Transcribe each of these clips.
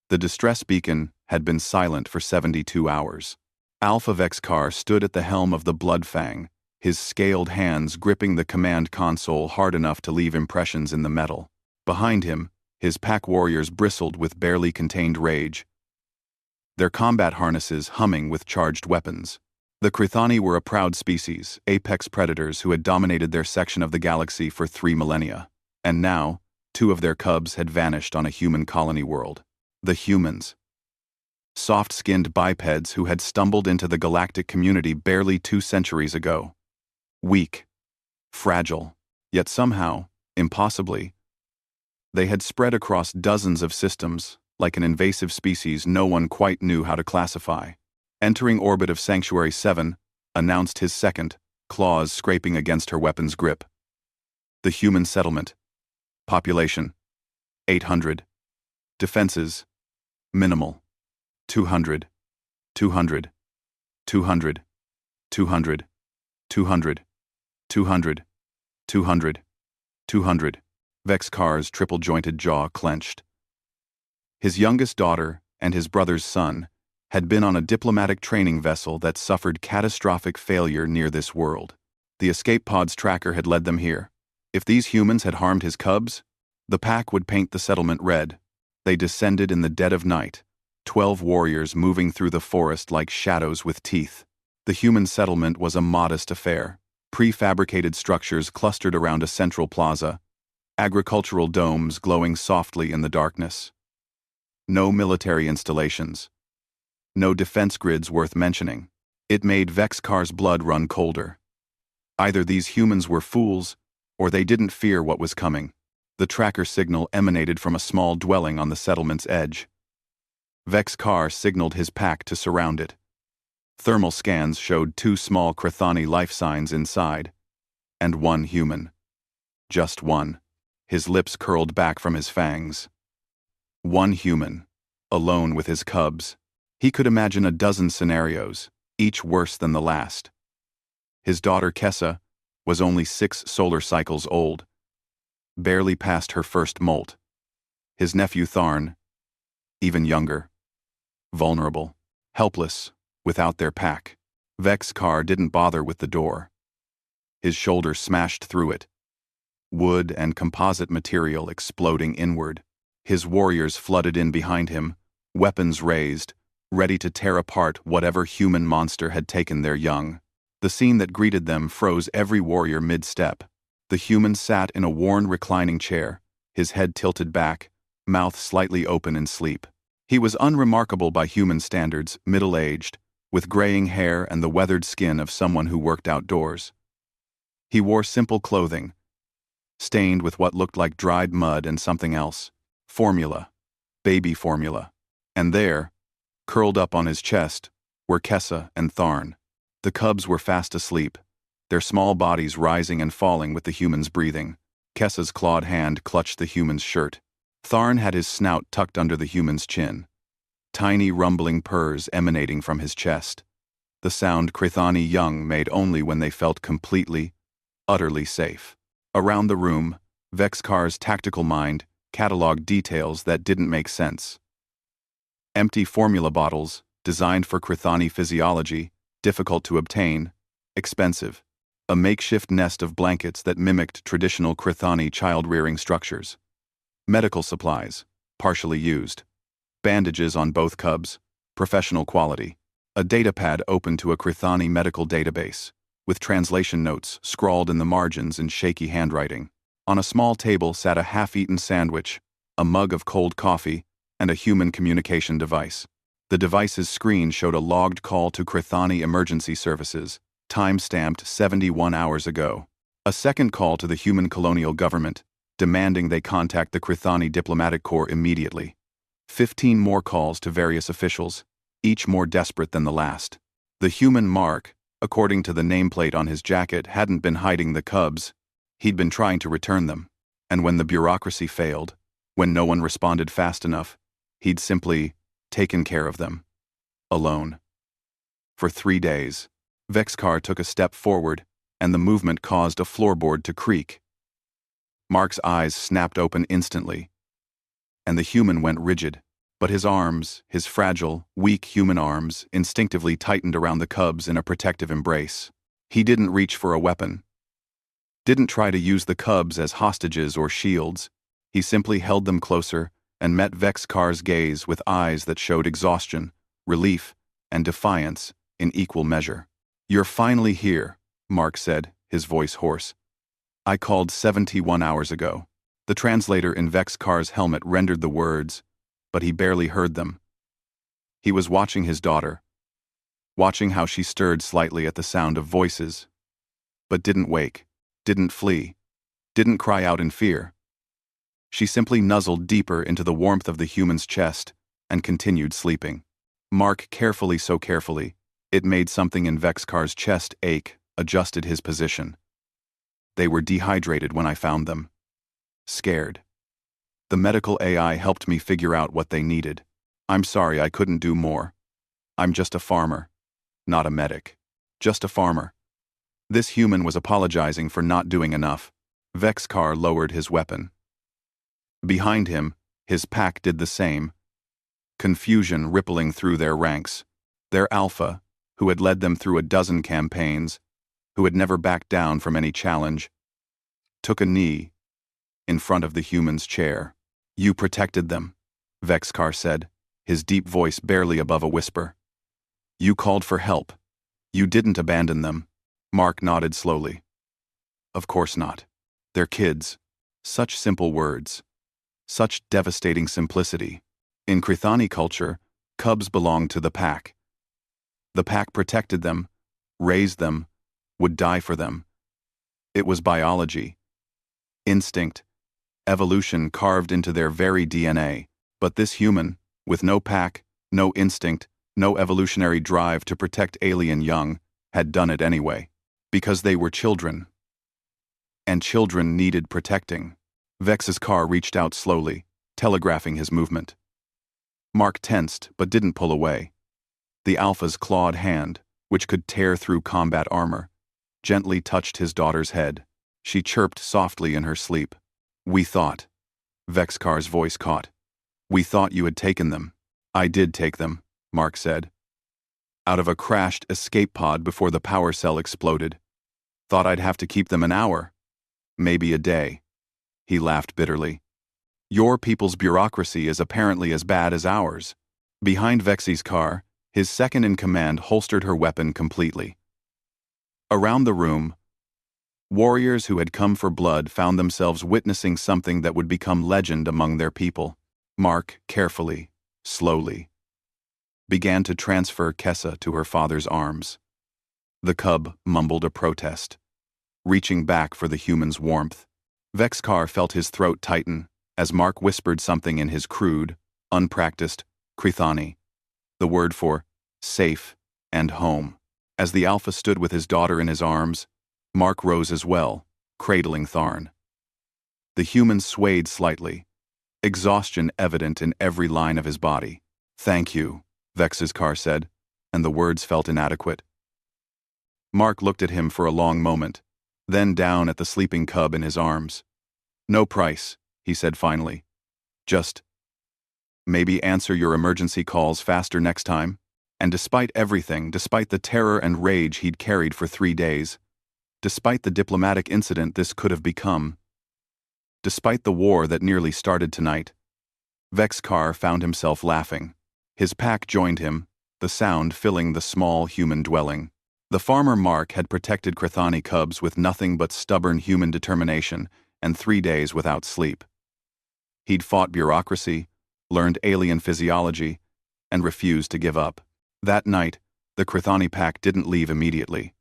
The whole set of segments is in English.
The distress beacon had been silent for 72 hours. Alpha Vexcar stood at the helm of the Bloodfang, his scaled hands gripping the command console hard enough to leave impressions in the metal. Behind him, his pack warriors bristled with barely contained rage, their combat harnesses humming with charged weapons. The Crithani were a proud species, apex predators who had dominated their section of the galaxy for 3 millennia. And now, 2 of their cubs had vanished on a human colony world. The humans. Soft-skinned bipeds who had stumbled into the galactic community barely 2 centuries ago. Weak. Fragile. Yet somehow, impossibly, they had spread across dozens of systems, like an invasive species no one quite knew how to classify. Entering orbit of Sanctuary 7, announced his second, claws scraping against her weapon's grip. The human settlement. Population. 800. Defenses. Minimal. 200. 200. 200. 200. 200. 200. 200. 200. Vexcar's triple-jointed jaw clenched. His youngest daughter and his brother's son had been on a diplomatic training vessel that suffered catastrophic failure near this world. The escape pod's tracker had led them here. If these humans had harmed his cubs, the pack would paint the settlement red. They descended in the dead of night, 12 warriors moving through the forest like shadows with teeth. The human settlement was a modest affair. Prefabricated structures clustered around a central plaza, agricultural domes glowing softly in the darkness. No military installations. No defense grids worth mentioning. It made Vexcar's blood run colder. Either these humans were fools, or they didn't fear what was coming. The tracker signal emanated from a small dwelling on the settlement's edge. Vexcar signaled his pack to surround it. Thermal scans showed 2 small Crithani life signs inside, and 1 human. Just 1. His lips curled back from his fangs. 1 human, alone with his cubs. He could imagine a dozen scenarios, each worse than the last. His daughter Kessa was only 6 solar cycles old, barely past her first molt. His nephew Tharn, even younger, vulnerable, helpless, without their pack. Vexcar didn't bother with the door. His shoulder smashed through it, wood and composite material exploding inward. His warriors flooded in behind him, weapons raised, ready to tear apart whatever human monster had taken their young. The scene that greeted them froze every warrior mid-step. The human sat in a worn reclining chair, his head tilted back, mouth slightly open in sleep. He was unremarkable by human standards, middle-aged, with graying hair and the weathered skin of someone who worked outdoors. He wore simple clothing, stained with what looked like dried mud and something else. Formula. Baby formula. And there, curled up on his chest, were Kessa and Tharn. The cubs were fast asleep, their small bodies rising and falling with the human's breathing. Kessa's clawed hand clutched the human's shirt. Tharn had his snout tucked under the human's chin. Tiny rumbling purrs emanating from his chest. The sound Crithani young made only when they felt completely, utterly safe. Around the room, Vexcar's tactical mind cataloged details that didn't make sense. Empty formula bottles, designed for Crithani physiology, difficult to obtain, expensive. A makeshift nest of blankets that mimicked traditional Crithani child-rearing structures. Medical supplies, partially used. Bandages on both cubs, professional quality. A datapad open to a Crithani medical database, with translation notes scrawled in the margins in shaky handwriting. On a small table sat a half-eaten sandwich, a mug of cold coffee, and a human communication device. The device's screen showed a logged call to Crithani emergency services, time-stamped 71 hours ago. A second call to the human colonial government, demanding they contact the Crithani diplomatic corps immediately. 15 more calls to various officials, each more desperate than the last. The human Mark, according to the nameplate on his jacket, hadn't been hiding the cubs. He'd been trying to return them. And when the bureaucracy failed, when no one responded fast enough, he'd simply taken care of them. Alone. For 3 days. Vexcar took a step forward, and the movement caused a floorboard to creak. Mark's eyes snapped open instantly, and the human went rigid. But his arms, his fragile, weak human arms, instinctively tightened around the cubs in a protective embrace. He didn't reach for a weapon. Didn't try to use the cubs as hostages or shields. He simply held them closer and met Vex-Kar's gaze with eyes that showed exhaustion, relief, and defiance in equal measure. "You're finally here," Mark said, his voice hoarse. "I called 71 hours ago." The translator in Vex-Kar's helmet rendered the words, but he barely heard them. He was watching his daughter, watching how she stirred slightly at the sound of voices, but didn't wake, didn't flee, didn't cry out in fear. She simply nuzzled deeper into the warmth of the human's chest and continued sleeping. Mark, carefully, so carefully, it made something in Vex-Kar's chest ache, adjusted his position. They were dehydrated when I found them. Scared. The medical AI helped me figure out what they needed. I'm sorry I couldn't do more. I'm just a farmer. Not a medic. Just a farmer. This human was apologizing for not doing enough. Vex-Kar lowered his weapon. Behind him, his pack did the same. Confusion rippling through their ranks. Their alpha, who had led them through a dozen campaigns, who had never backed down from any challenge, took a knee in front of the human's chair. "You protected them," Vex-Kar said, his deep voice barely above a whisper. "You called for help. You didn't abandon them." Mark nodded slowly. "Of course not. They're kids." Such simple words. Such devastating simplicity. In Krithani culture, cubs belonged to the pack. The pack protected them, raised them, would die for them. It was biology. Instinct. Evolution carved into their very DNA. But this human, with no pack, no instinct, no evolutionary drive to protect alien young, had done it anyway. Because they were children. And children needed protecting. Vex's car reached out slowly, telegraphing his movement. Mark tensed but didn't pull away. The Alpha's clawed hand, which could tear through combat armor, gently touched his daughter's head. She chirped softly in her sleep. "We thought." Vex-Kar's voice caught. "We thought you had taken them." "I did take them," Mark said. "Out of a crashed escape pod before the power cell exploded. Thought I'd have to keep them an hour. Maybe a day." He laughed bitterly. "Your people's bureaucracy is apparently as bad as ours." Behind Vexi's car, his second-in-command holstered her weapon completely. Around the room, warriors who had come for blood found themselves witnessing something that would become legend among their people. Mark, carefully, slowly, began to transfer Kessa to her father's arms. The cub mumbled a protest, reaching back for the human's warmth. Vex-Kar felt his throat tighten as Mark whispered something in his crude, unpracticed Krithani, the word for safe and home. As the Alpha stood with his daughter in his arms, Mark rose as well, cradling Tharn. The human swayed slightly, exhaustion evident in every line of his body. "Thank you," Vex's car said, and the words felt inadequate. Mark looked at him for a long moment, then down at the sleeping cub in his arms. "No price," he said finally. "Just maybe answer your emergency calls faster next time." And despite everything, despite the terror and rage he'd carried for 3 days, despite the diplomatic incident this could have become, despite the war that nearly started tonight, Vex-Kar found himself laughing. His pack joined him, the sound filling the small human dwelling. The farmer Mark had protected Krithani cubs with nothing but stubborn human determination and 3 days without sleep. He'd fought bureaucracy, learned alien physiology, and refused to give up. That night, the Krithani pack didn't leave immediately.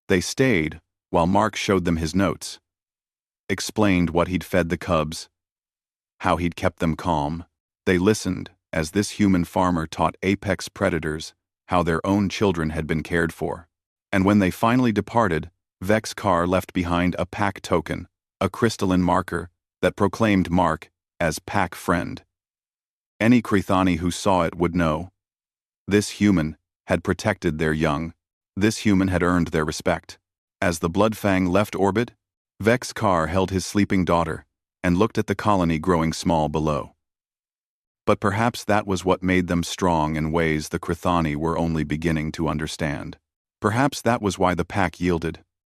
They stayed while Mark showed them his notes, explained what he'd fed the cubs, how he'd kept them calm. They listened as this human farmer taught apex predators how their own children had been cared for. And when they finally departed, Vex-Kar left behind a pack token, a crystalline marker that proclaimed Mark as pack friend. Any Krithani who saw it would know. This human had protected their young. This human had earned their respect. As the Bloodfang left orbit, Vex-Kar held his sleeping daughter and looked at the colony growing small below. But perhaps that was what made them strong in ways the Krithani were only beginning to understand. Perhaps that was why the pack yielded.